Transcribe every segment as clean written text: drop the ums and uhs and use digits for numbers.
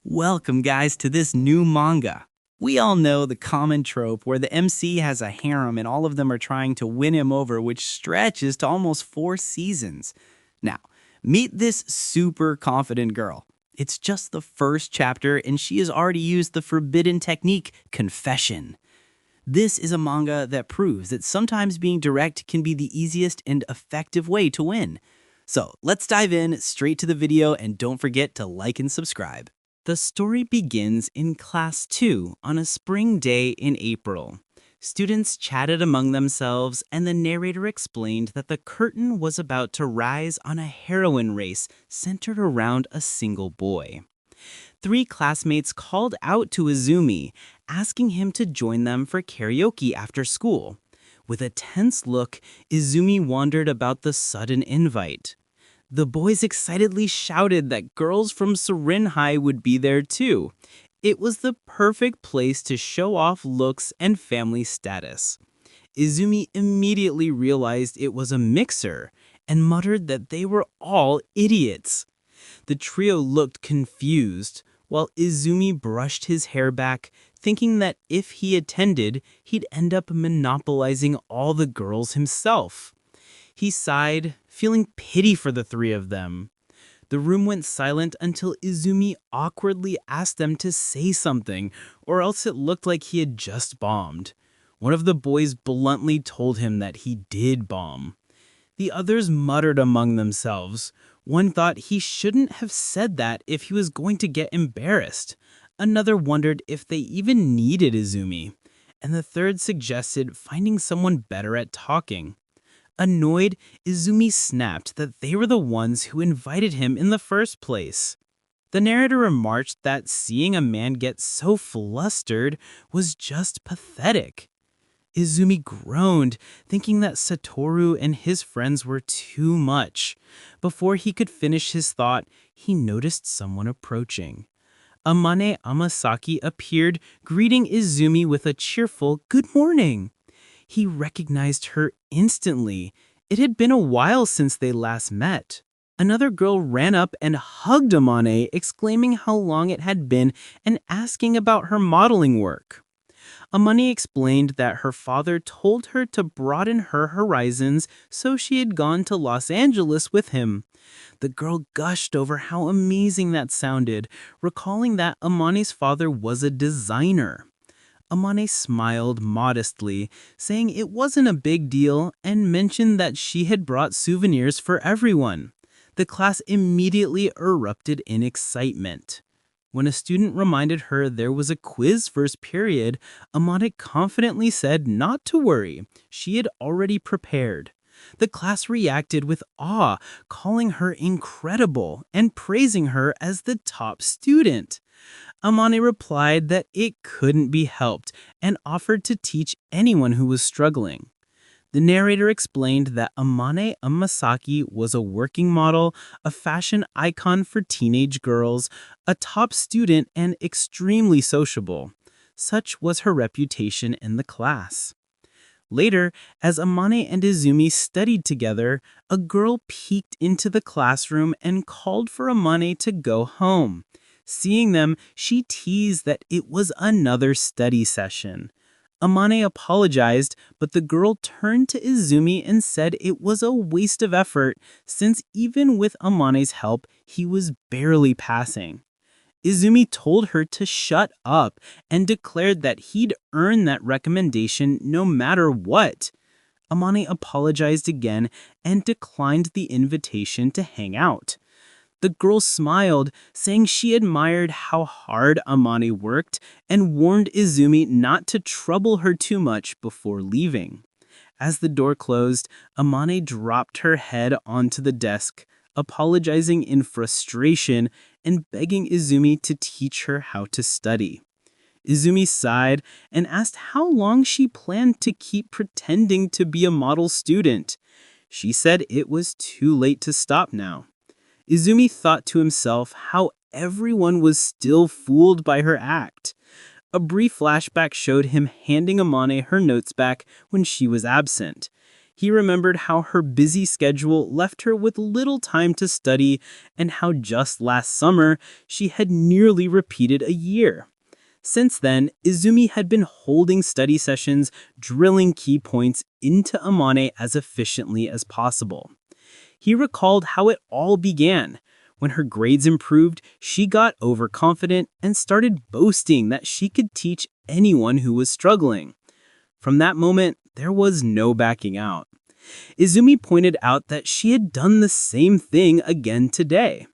Welcome, guys, to this new manga. We all know the common trope where the MC has a harem and all of them are trying to win him over, which stretches to almost 4 seasons. Now, meet this super confident girl. It's just the first chapter, and she has already used the forbidden technique, confession. This is a manga that proves that sometimes being direct can be the easiest and effective way to win. So let's dive in straight to the video, and don't forget to like and subscribe. The story begins in Class 2 on a spring day in April. Students chatted among themselves, and the narrator explained that the curtain was about to rise on a heroine race centered around a single boy. 3 classmates called out to Izumi, asking him to join them for karaoke after school. With a tense look, Izumi wondered about the sudden invite. The boys excitedly shouted that girls from Serin High would be there too. It was the perfect place to show off looks and family status. Izumi immediately realized it was a mixer and muttered that they were all idiots. The trio looked confused, while Izumi brushed his hair back, thinking that if he attended, he'd end up monopolizing all the girls himself. He sighed, feeling pity for the three of them. The room went silent until Izumi awkwardly asked them to say something, or else it looked like he had just bombed. One of the boys bluntly told him that he did bomb. The others muttered among themselves. One thought he shouldn't have said that if he was going to get embarrassed. Another wondered if they even needed Izumi. And the third suggested finding someone better at talking. Annoyed, Izumi snapped that they were the ones who invited him in the first place. The narrator remarked that seeing a man get so flustered was just pathetic. Izumi groaned, thinking that Satoru and his friends were too much. Before he could finish his thought, he noticed someone approaching. Amane Amasaki appeared, greeting Izumi with a cheerful "Good morning." He recognized her instantly. It had been a while since they last met. Another girl ran up and hugged Amane, exclaiming how long it had been and asking about her modeling work. Amane explained that her father told her to broaden her horizons, so she had gone to Los Angeles with him. The girl gushed over how amazing that sounded, recalling that Amane's father was a designer. Amane smiled modestly, saying it wasn't a big deal, and mentioned that she had brought souvenirs for everyone. The class immediately erupted in excitement. When a student reminded her there was a quiz first period, Amane confidently said not to worry, she had already prepared. The class reacted with awe, calling her incredible and praising her as the top student. Amane replied that it couldn't be helped and offered to teach anyone who was struggling. The narrator explained that Amane Amasaki was a working model, a fashion icon for teenage girls, a top student, and extremely sociable. Such was her reputation in the class. Later, as Amane and Izumi studied together, a girl peeked into the classroom and called for Amane to go home. Seeing them, she teased that it was another study session. Amane apologized, but the girl turned to Izumi and said it was a waste of effort since even with Amane's help, he was barely passing. Izumi told her to shut up and declared that he'd earned that recommendation no matter what. Amane apologized again and declined the invitation to hang out. The girl smiled, saying she admired how hard Amane worked and warned Izumi not to trouble her too much before leaving. As the door closed, Amane dropped her head onto the desk, apologizing in frustration and begging Izumi to teach her how to study. Izumi sighed and asked how long she planned to keep pretending to be a model student. She said it was too late to stop now. Izumi thought to himself how everyone was still fooled by her act. A brief flashback showed him handing Amane her notes back when she was absent. He remembered how her busy schedule left her with little time to study and how just last summer she had nearly repeated a year. Since then, Izumi had been holding study sessions, drilling key points into Amane as efficiently as possible. He recalled how it all began. When her grades improved, she got overconfident and started boasting that she could teach anyone who was struggling. From that moment, there was no backing out. Izumi pointed out that she had done the same thing again today.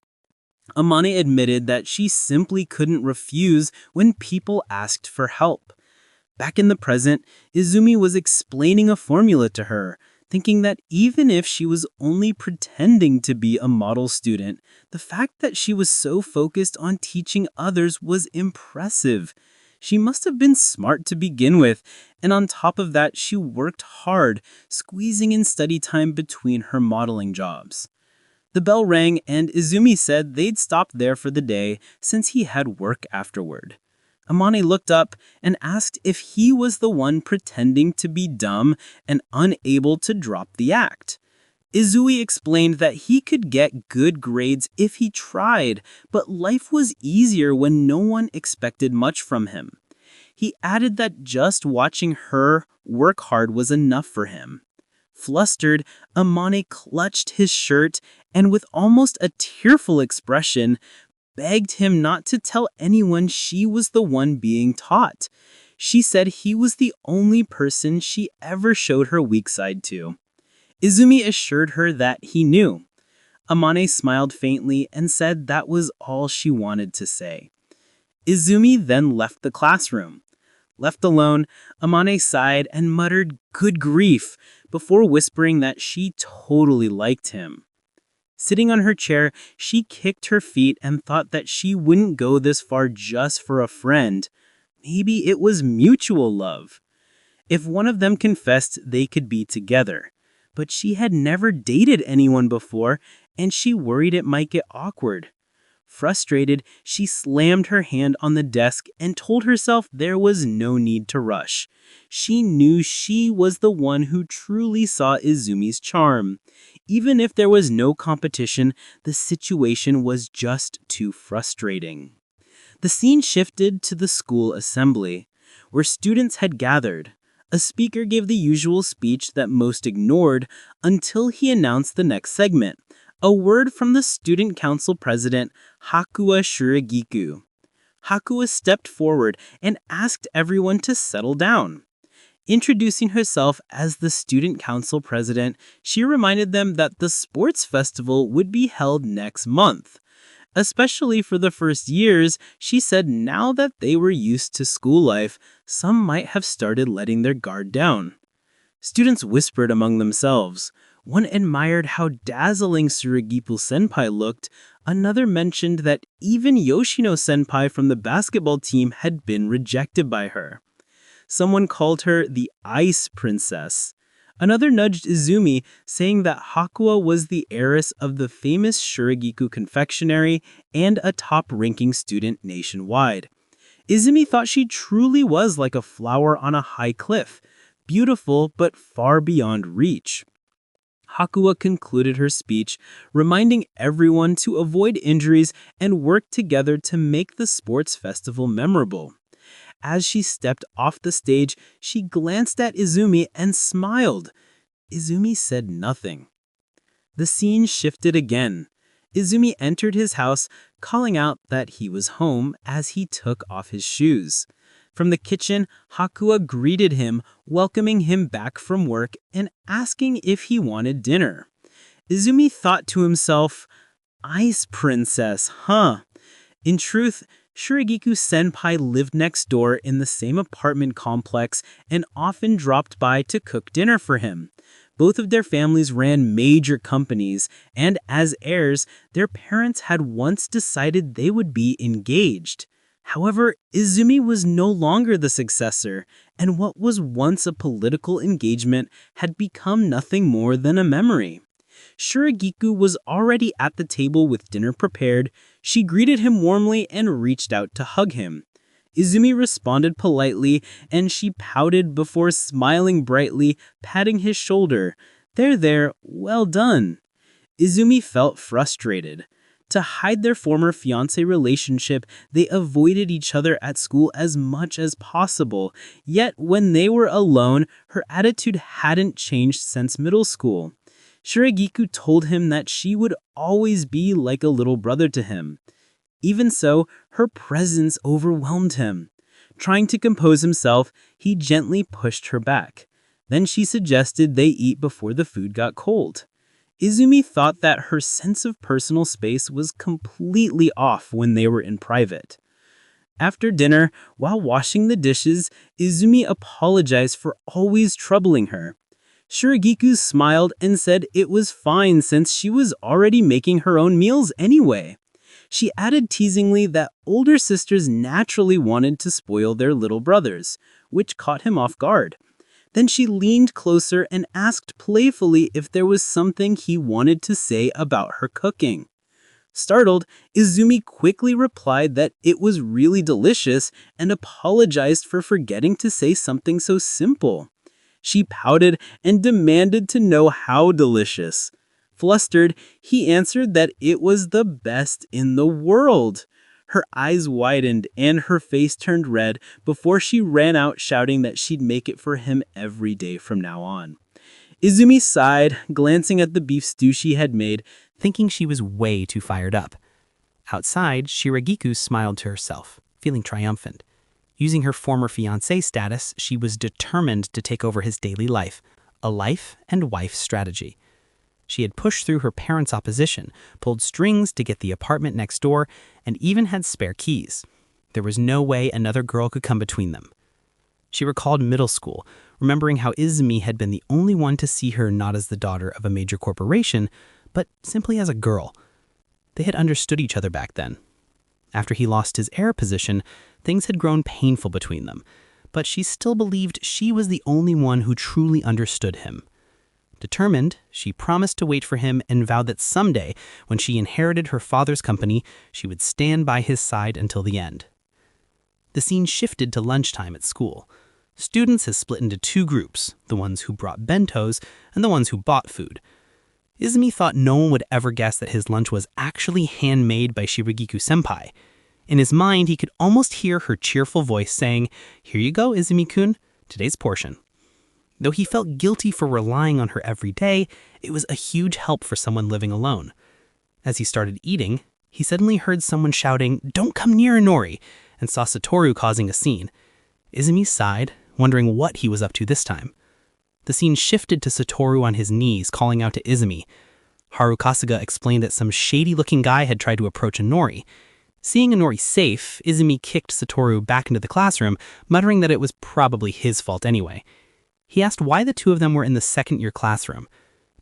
Amane admitted that she simply couldn't refuse when people asked for help. Back in the present, Izumi was explaining a formula to her, thinking that even if she was only pretending to be a model student, the fact that she was so focused on teaching others was impressive. She must have been smart to begin with, and on top of that, she worked hard, squeezing in study time between her modeling jobs. The bell rang, and Izumi said they'd stop there for the day since he had work afterward. Amane looked up and asked if he was the one pretending to be dumb and unable to drop the act. Izui explained that he could get good grades if he tried, but life was easier when no one expected much from him. He added that just watching her work hard was enough for him. Flustered, Amane clutched his shirt and with almost a tearful expression, begged him not to tell anyone she was the one being taught. She said he was the only person she ever showed her weak side to. Izumi assured her that he knew. Amane smiled faintly and said that was all she wanted to say. Izumi then left the classroom. Left alone, Amane sighed and muttered, "Good grief," before whispering that she totally liked him. Sitting on her chair, she kicked her feet and thought that she wouldn't go this far just for a friend. Maybe it was mutual love. If one of them confessed, they could be together. But she had never dated anyone before, and she worried it might get awkward. Frustrated, she slammed her hand on the desk and told herself there was no need to rush. She knew she was the one who truly saw Izumi's charm. Even if there was no competition, the situation was just too frustrating. The scene shifted to the school assembly, where students had gathered. A speaker gave the usual speech that most ignored until he announced the next segment. A word from the student council president, Hakuwa Shurigiku. Hakuwa stepped forward and asked everyone to settle down. Introducing herself as the student council president, she reminded them that the sports festival would be held next month. Especially for the first years, she said now that they were used to school life, some might have started letting their guard down. Students whispered among themselves. One admired how dazzling Surigipu-senpai looked. Another mentioned that even Yoshino-senpai from the basketball team had been rejected by her. Someone called her the Ice Princess. Another nudged Izumi, saying that Hakuwa was the heiress of the famous Shurigiku confectionery and a top-ranking student nationwide. Izumi thought she truly was like a flower on a high cliff, beautiful but far beyond reach. Hakuwa concluded her speech, reminding everyone to avoid injuries and work together to make the sports festival memorable. As she stepped off the stage, she glanced at Izumi and smiled. Izumi said nothing. The scene shifted again. Izumi entered his house, calling out that he was home as he took off his shoes. From the kitchen, Hakuwa greeted him, welcoming him back from work and asking if he wanted dinner. Izumi thought to himself, "Ice Princess, huh?" In truth, Shurigiku-senpai lived next door in the same apartment complex and often dropped by to cook dinner for him. Both of their families ran major companies, and as heirs, their parents had once decided they would be engaged. However, Izumi was no longer the successor, and what was once a political engagement had become nothing more than a memory. Shurigiku was already at the table with dinner prepared. She greeted him warmly and reached out to hug him. Izumi responded politely, and she pouted before smiling brightly, patting his shoulder. There, well done." Izumi felt frustrated. To hide their former fiancé relationship, they avoided each other at school as much as possible. Yet, when they were alone, her attitude hadn't changed since middle school. Shiragiku told him that she would always be like a little brother to him. Even so, her presence overwhelmed him. Trying to compose himself, he gently pushed her back. Then she suggested they eat before the food got cold. Izumi thought that her sense of personal space was completely off when they were in private. After dinner, while washing the dishes, Izumi apologized for always troubling her. Shiragiku smiled and said it was fine since she was already making her own meals anyway. She added teasingly that older sisters naturally wanted to spoil their little brothers, which caught him off guard. Then she leaned closer and asked playfully if there was something he wanted to say about her cooking. Startled, Izumi quickly replied that it was really delicious and apologized for forgetting to say something so simple. She pouted and demanded to know how delicious. Flustered, he answered that it was the best in the world. Her eyes widened and her face turned red before she ran out shouting that she'd make it for him every day from now on. Izumi sighed, glancing at the beef stew she had made, thinking she was way too fired up. Outside, Shiragiku smiled to herself, feeling triumphant. Using her former fiancé status, she was determined to take over his daily life, a life and wife strategy. She had pushed through her parents' opposition, pulled strings to get the apartment next door, and even had spare keys. There was no way another girl could come between them. She recalled middle school, remembering how Izumi had been the only one to see her not as the daughter of a major corporation, but simply as a girl. They had understood each other back then. After he lost his heir position, things had grown painful between them, but she still believed she was the only one who truly understood him. Determined, she promised to wait for him and vowed that someday, when she inherited her father's company, she would stand by his side until the end. The scene shifted to lunchtime at school. Students had split into two groups, the ones who brought bentos and the ones who bought food. Izumi thought no one would ever guess that his lunch was actually handmade by Shiragiku-senpai. In his mind, he could almost hear her cheerful voice saying, "Here you go, Izumi-kun, today's portion." Though he felt guilty for relying on her every day, it was a huge help for someone living alone. As he started eating, he suddenly heard someone shouting, "Don't come near Inori," and saw Satoru causing a scene. Izumi sighed, wondering what he was up to this time. The scene shifted to Satoru on his knees, calling out to Izumi. Haru Kasuga explained that some shady-looking guy had tried to approach Inori. Seeing Inori safe, Izumi kicked Satoru back into the classroom, muttering that it was probably his fault anyway. He asked why the two of them were in the second-year classroom.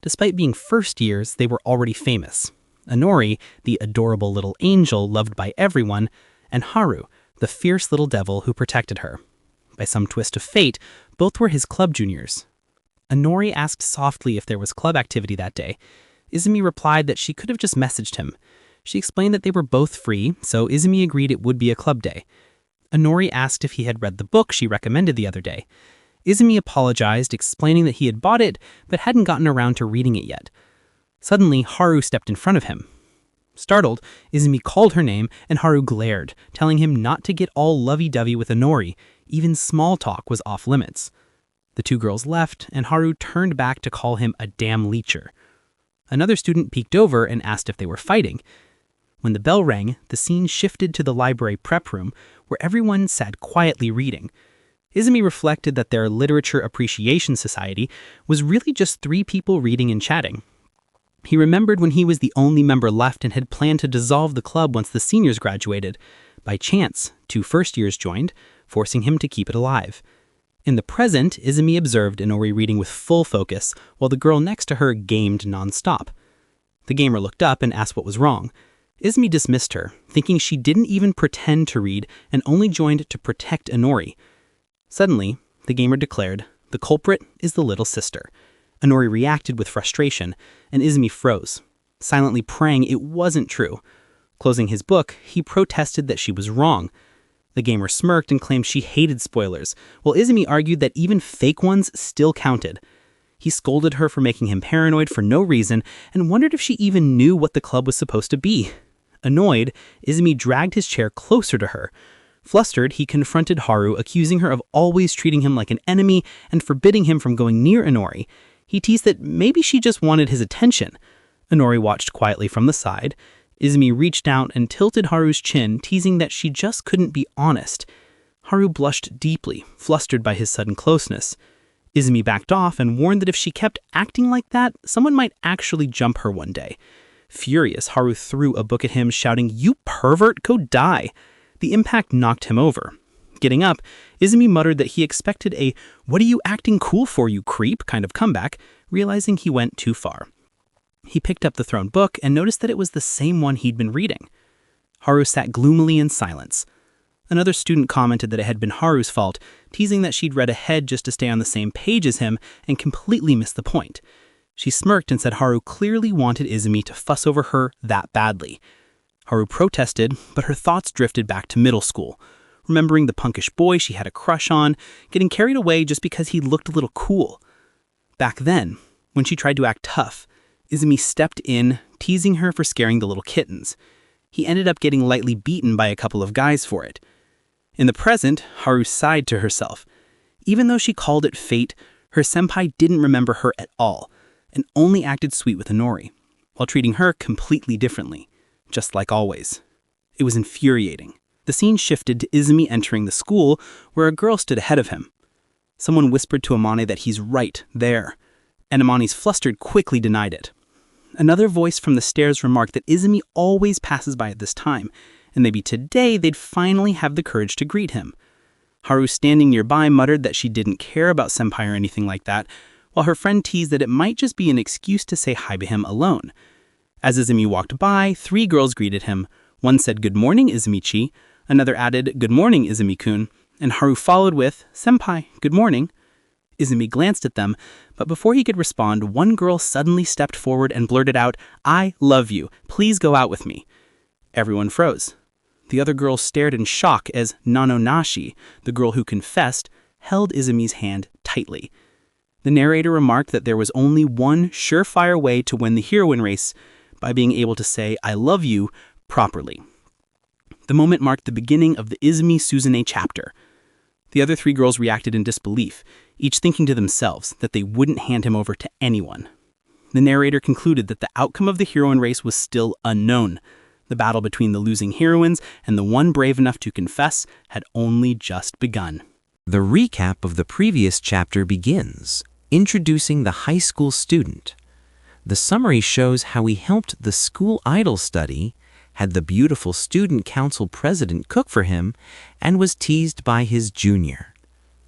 Despite being first years, they were already famous. Inori, the adorable little angel loved by everyone, and Haru, the fierce little devil who protected her. By some twist of fate, both were his club juniors. Inori asked softly if there was club activity that day. Izumi replied that she could have just messaged him. She explained that they were both free, so Izumi agreed it would be a club day. Inori asked if he had read the book she recommended the other day. Izumi apologized, explaining that he had bought it, but hadn't gotten around to reading it yet. Suddenly, Haru stepped in front of him. Startled, Izumi called her name, and Haru glared, telling him not to get all lovey-dovey with Inori. Even small talk was off limits. The two girls left, and Haru turned back to call him a damn leecher. Another student peeked over and asked if they were fighting. When the bell rang, the scene shifted to the library prep room, where everyone sat quietly reading. Izumi reflected that their Literature Appreciation Society was really just 3 people reading and chatting. He remembered when he was the only member left and had planned to dissolve the club once the seniors graduated. By chance, 2 first-years joined, forcing him to keep it alive. In the present, Izumi observed Inori reading with full focus, while the girl next to her gamed nonstop. The gamer looked up and asked what was wrong. Izumi dismissed her, thinking she didn't even pretend to read and only joined to protect Inori. Suddenly, the gamer declared, "The culprit is the little sister." Inori reacted with frustration, and Izumi froze, silently praying it wasn't true. Closing his book, he protested that she was wrong. The gamer smirked and claimed she hated spoilers, while Izumi argued that even fake ones still counted. He scolded her for making him paranoid for no reason and wondered if she even knew what the club was supposed to be. Annoyed, Izumi dragged his chair closer to her. Flustered, he confronted Haru, accusing her of always treating him like an enemy and forbidding him from going near Inori. He teased that maybe she just wanted his attention. Inori watched quietly from the side. Izumi reached out and tilted Haru's chin, teasing that she just couldn't be honest. Haru blushed deeply, flustered by his sudden closeness. Izumi backed off and warned that if she kept acting like that, someone might actually jump her one day. Furious, Haru threw a book at him, shouting, "You pervert, go die!" The impact knocked him over. Getting up, Izumi muttered that he expected a "what are you acting cool for, you creep" kind of comeback, realizing he went too far. He picked up the thrown book and noticed that it was the same one he'd been reading. Haru sat gloomily in silence. Another student commented that it had been Haru's fault, teasing that she'd read ahead just to stay on the same page as him and completely missed the point. She smirked and said Haru clearly wanted Izumi to fuss over her that badly. Haru protested, but her thoughts drifted back to middle school, remembering the punkish boy she had a crush on, getting carried away just because he looked a little cool. Back then, when she tried to act tough, Izumi stepped in, teasing her for scaring the little kittens. He ended up getting lightly beaten by a couple of guys for it. In the present, Haru sighed to herself. Even though she called it fate, her senpai didn't remember her at all, and only acted sweet with Inori, while treating her completely differently, just like always. It was infuriating. The scene shifted to Izumi entering the school, where a girl stood ahead of him. Someone whispered to Amane that he's right there, and Amane's flustered quickly denied it. Another voice from the stairs remarked that Izumi always passes by at this time, and maybe today they'd finally have the courage to greet him. Haru, standing nearby, muttered that she didn't care about senpai or anything like that, while her friend teased that it might just be an excuse to say hi to him alone. As Izumi walked by, 3 girls greeted him. One said, "Good morning, Izumi-chi." Another added, "Good morning, Izumi-kun." And Haru followed with, "Senpai, good morning." Izumi glanced at them, but before he could respond, one girl suddenly stepped forward and blurted out, "I love you. Please go out with me." Everyone froze. The other girls stared in shock as Nanonashi, the girl who confessed, held Izumi's hand tightly. The narrator remarked that there was only one surefire way to win the heroine race, by being able to say "I love you" properly. The moment marked the beginning of the Izumi Suzune chapter. The other 3 girls reacted in disbelief, each thinking to themselves that they wouldn't hand him over to anyone. The narrator concluded that the outcome of the heroine race was still unknown. The battle between the losing heroines and the one brave enough to confess had only just begun. The recap of the previous chapter begins, introducing the high school student. The summary shows how he helped the school idol study, had the beautiful student council president cook for him, and was teased by his junior.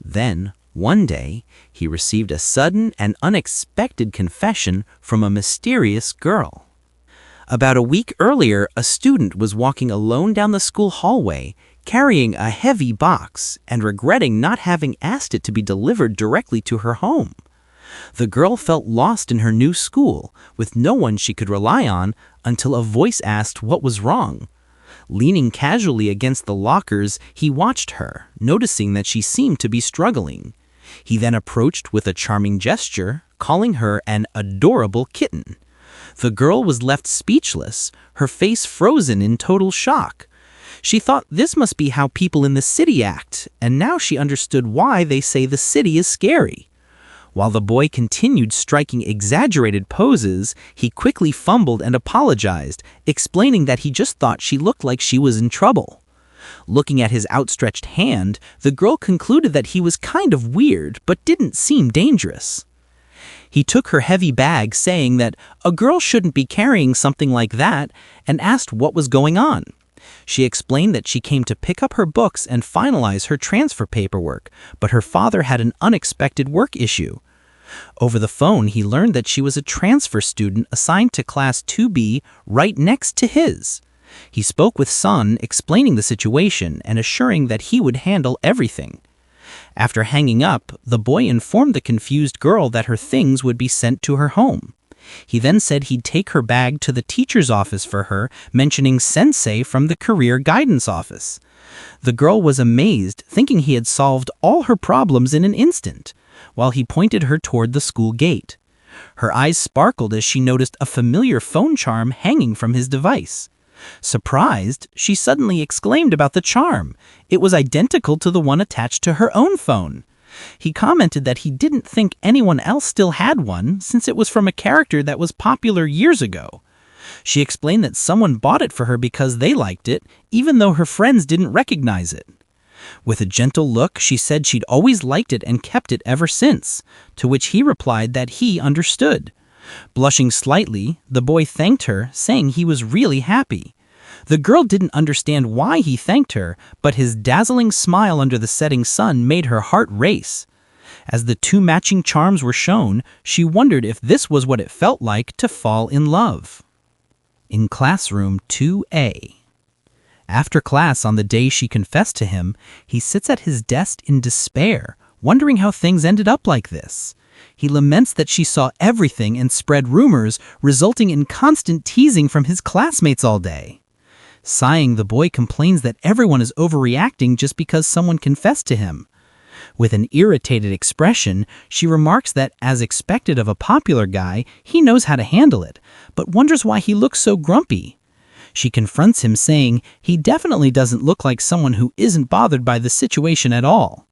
Then, one day, he received a sudden and unexpected confession from a mysterious girl. About a week earlier, a student was walking alone down the school hallway, carrying a heavy box and regretting not having asked it to be delivered directly to her home. The girl felt lost in her new school, with no one she could rely on, until a voice asked what was wrong. Leaning casually against the lockers, he watched her, noticing that she seemed to be struggling. He then approached with a charming gesture, calling her an adorable kitten. The girl was left speechless, her face frozen in total shock. She thought this must be how people in the city act, and now she understood why they say the city is scary. While the boy continued striking exaggerated poses, he quickly fumbled and apologized, explaining that he just thought she looked like she was in trouble. Looking at his outstretched hand, the girl concluded that he was kind of weird, but didn't seem dangerous. He took her heavy bag, saying that a girl shouldn't be carrying something like that, and asked what was going on. She explained that she came to pick up her books and finalize her transfer paperwork, but her father had an unexpected work issue. Over the phone, he learned that she was a transfer student assigned to Class 2B right next to his. He spoke with Sun, explaining the situation and assuring that he would handle everything. After hanging up, the boy informed the confused girl that her things would be sent to her home. He then said he'd take her bag to the teacher's office for her, mentioning Sensei from the career guidance office. The girl was amazed, thinking he had solved all her problems in an instant, while he pointed her toward the school gate. Her eyes sparkled as she noticed a familiar phone charm hanging from his device. Surprised, she suddenly exclaimed about the charm. It was identical to the one attached to her own phone. He commented that he didn't think anyone else still had one, since it was from a character that was popular years ago. She explained that someone bought it for her because they liked it, even though her friends didn't recognize it. With a gentle look, she said she'd always liked it and kept it ever since, to which he replied that he understood. Blushing slightly, the boy thanked her, saying he was really happy. The girl didn't understand why he thanked her, but his dazzling smile under the setting sun made her heart race. As the two matching charms were shown, she wondered if this was what it felt like to fall in love. In classroom 2A. After class on the day she confessed to him, he sits at his desk in despair, wondering how things ended up like this. He laments that she saw everything and spread rumors, resulting in constant teasing from his classmates all day. Sighing, the boy complains that everyone is overreacting just because someone confessed to him. With an irritated expression, she remarks that, as expected of a popular guy, he knows how to handle it, but wonders why he looks so grumpy. She confronts him, saying he definitely doesn't look like someone who isn't bothered by the situation at all.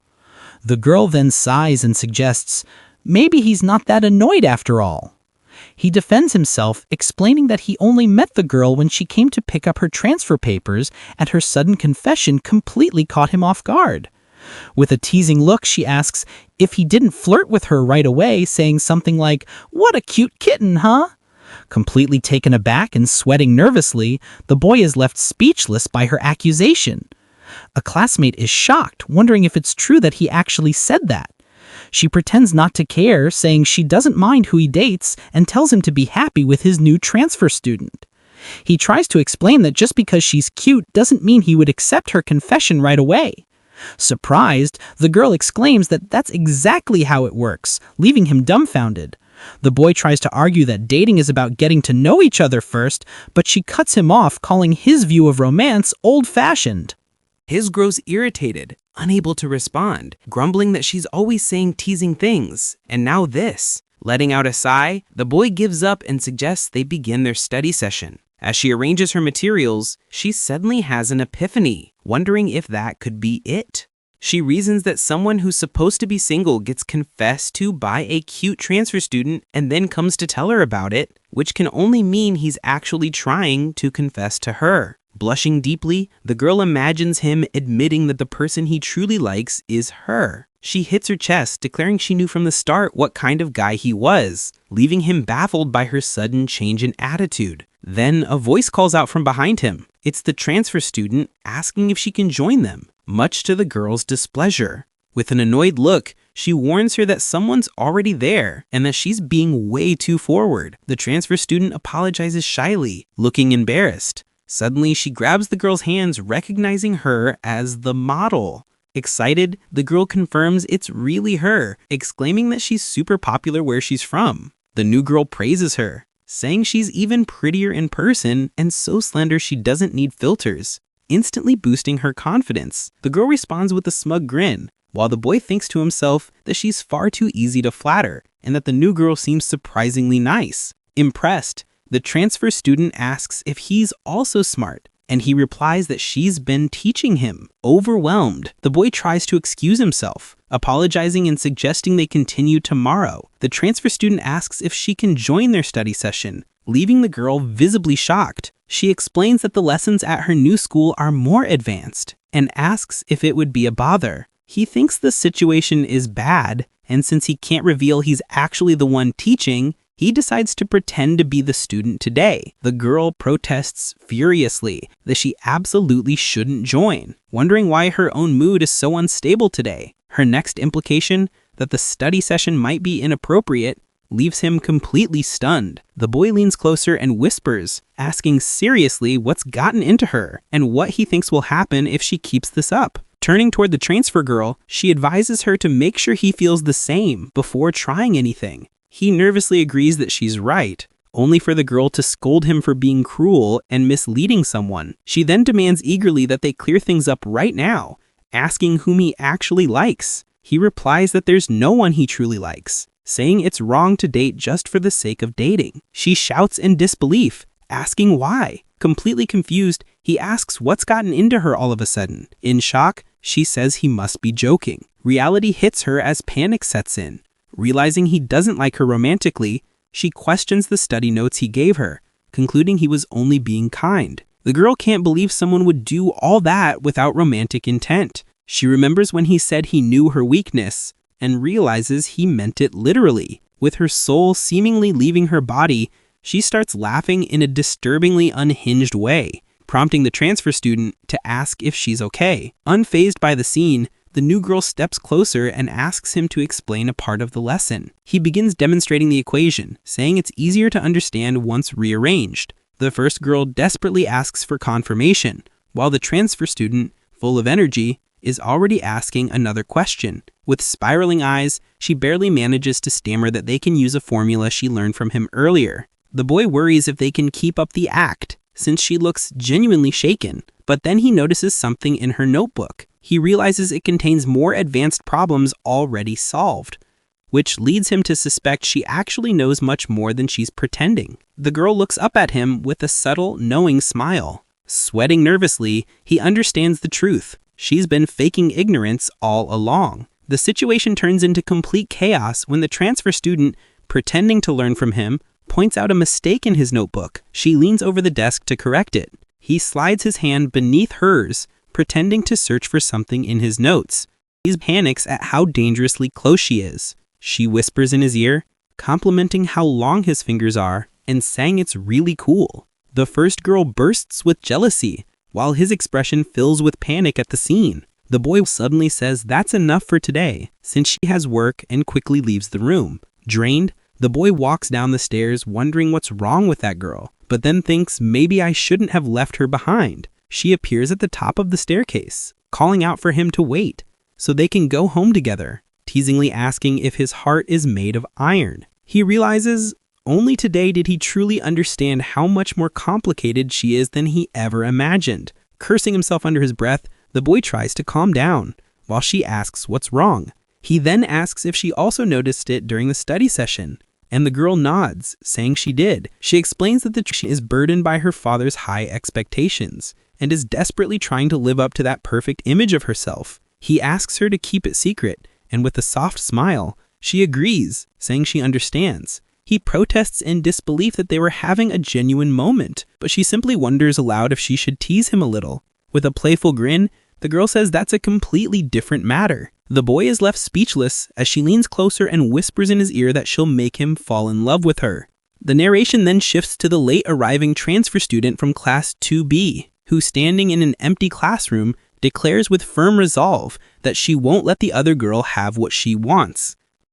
The girl then sighs and suggests, maybe he's not that annoyed after all. He defends himself, explaining that he only met the girl when she came to pick up her transfer papers, and her sudden confession completely caught him off guard. With a teasing look, she asks if he didn't flirt with her right away, saying something like, "What a cute kitten, huh?" Completely taken aback and sweating nervously, the boy is left speechless by her accusation. A classmate is shocked, wondering if it's true that he actually said that. She pretends not to care, saying she doesn't mind who he dates, and tells him to be happy with his new transfer student. He tries to explain that just because she's cute doesn't mean he would accept her confession right away. Surprised, the girl exclaims that that's exactly how it works, leaving him dumbfounded. The boy tries to argue that dating is about getting to know each other first, but she cuts him off, calling his view of romance old-fashioned. His grows irritated, unable to respond, grumbling that she's always saying teasing things, and now this. Letting out a sigh, the boy gives up and suggests they begin their study session. As she arranges her materials, she suddenly has an epiphany, wondering if that could be it. She reasons that someone who's supposed to be single gets confessed to by a cute transfer student and then comes to tell her about it, which can only mean he's actually trying to confess to her. Blushing deeply, the girl imagines him admitting that the person he truly likes is her. She hits her chest, declaring she knew from the start what kind of guy he was, leaving him baffled by her sudden change in attitude. Then a voice calls out from behind him. It's the transfer student asking if she can join them, much to the girl's displeasure. With an annoyed look, she warns her that someone's already there and that she's being way too forward. The transfer student apologizes shyly, looking embarrassed. Suddenly, she grabs the girl's hands, recognizing her as the model. Excited, the girl confirms it's really her, exclaiming that she's super popular where she's from. The new girl praises her, saying she's even prettier in person and so slender she doesn't need filters, instantly boosting her confidence. The girl responds with a smug grin, while the boy thinks to himself that she's far too easy to flatter and that the new girl seems surprisingly nice. Impressed, the transfer student asks if he's also smart, and he replies that she's been teaching him. Overwhelmed, the boy tries to excuse himself, apologizing and suggesting they continue tomorrow. The transfer student asks if she can join their study session, leaving the girl visibly shocked. She explains that the lessons at her new school are more advanced, and asks if it would be a bother. He thinks the situation is bad, and since he can't reveal he's actually the one teaching, he decides to pretend to be the student today. The girl protests furiously that she absolutely shouldn't join, wondering why her own mood is so unstable today. Her next implication, that the study session might be inappropriate, leaves him completely stunned. The boy leans closer and whispers, asking seriously what's gotten into her and what he thinks will happen if she keeps this up. Turning toward the transfer girl, she advises her to make sure he feels the same before trying anything. He nervously agrees that she's right, only for the girl to scold him for being cruel and misleading someone. She then demands eagerly that they clear things up right now, asking whom he actually likes. He replies that there's no one he truly likes, saying it's wrong to date just for the sake of dating. She shouts in disbelief, asking why. Completely confused, he asks what's gotten into her all of a sudden. In shock, she says he must be joking. Reality hits her as panic sets in. Realizing he doesn't like her romantically, she questions the study notes he gave her, concluding he was only being kind. The girl can't believe someone would do all that without romantic intent. She remembers when he said he knew her weakness, and realizes he meant it literally. With her soul seemingly leaving her body, she starts laughing in a disturbingly unhinged way, prompting the transfer student to ask if she's okay. Unfazed by the scene, the new girl steps closer and asks him to explain a part of the lesson. He begins demonstrating the equation, saying it's easier to understand once rearranged. The first girl desperately asks for confirmation, while the transfer student, full of energy, is already asking another question. With spiraling eyes, she barely manages to stammer that they can use a formula she learned from him earlier. The boy worries if they can keep up the act, since she looks genuinely shaken, but then he notices something in her notebook. He realizes it contains more advanced problems already solved, which leads him to suspect she actually knows much more than she's pretending. The girl looks up at him with a subtle, knowing smile. Sweating nervously, he understands the truth. She's been faking ignorance all along. The situation turns into complete chaos when the transfer student, pretending to learn from him, points out a mistake in his notebook. She leans over the desk to correct it. He slides his hand beneath hers, pretending to search for something in his notes. He panics at how dangerously close she is. She whispers in his ear, complimenting how long his fingers are, and saying it's really cool. The first girl bursts with jealousy, while his expression fills with panic at the scene. The boy suddenly says that's enough for today, since she has work, and quickly leaves the room. Drained, the boy walks down the stairs wondering what's wrong with that girl, but then thinks maybe I shouldn't have left her behind. She appears at the top of the staircase, calling out for him to wait, so they can go home together, teasingly asking if his heart is made of iron. He realizes only today did he truly understand how much more complicated she is than he ever imagined. Cursing himself under his breath, the boy tries to calm down, while she asks what's wrong. He then asks if she also noticed it during the study session, and the girl nods, saying she did. She explains that she is burdened by her father's high expectations, and is desperately trying to live up to that perfect image of herself. He asks her to keep it secret, and with a soft smile, she agrees, saying she understands. He protests in disbelief that they were having a genuine moment, but she simply wonders aloud if she should tease him a little. With a playful grin, the girl says that's a completely different matter. The boy is left speechless as she leans closer and whispers in his ear that she'll make him fall in love with her. The narration then shifts to the late arriving transfer student from class 2B, who, standing in an empty classroom, declares with firm resolve that she won't let the other girl have what she wants.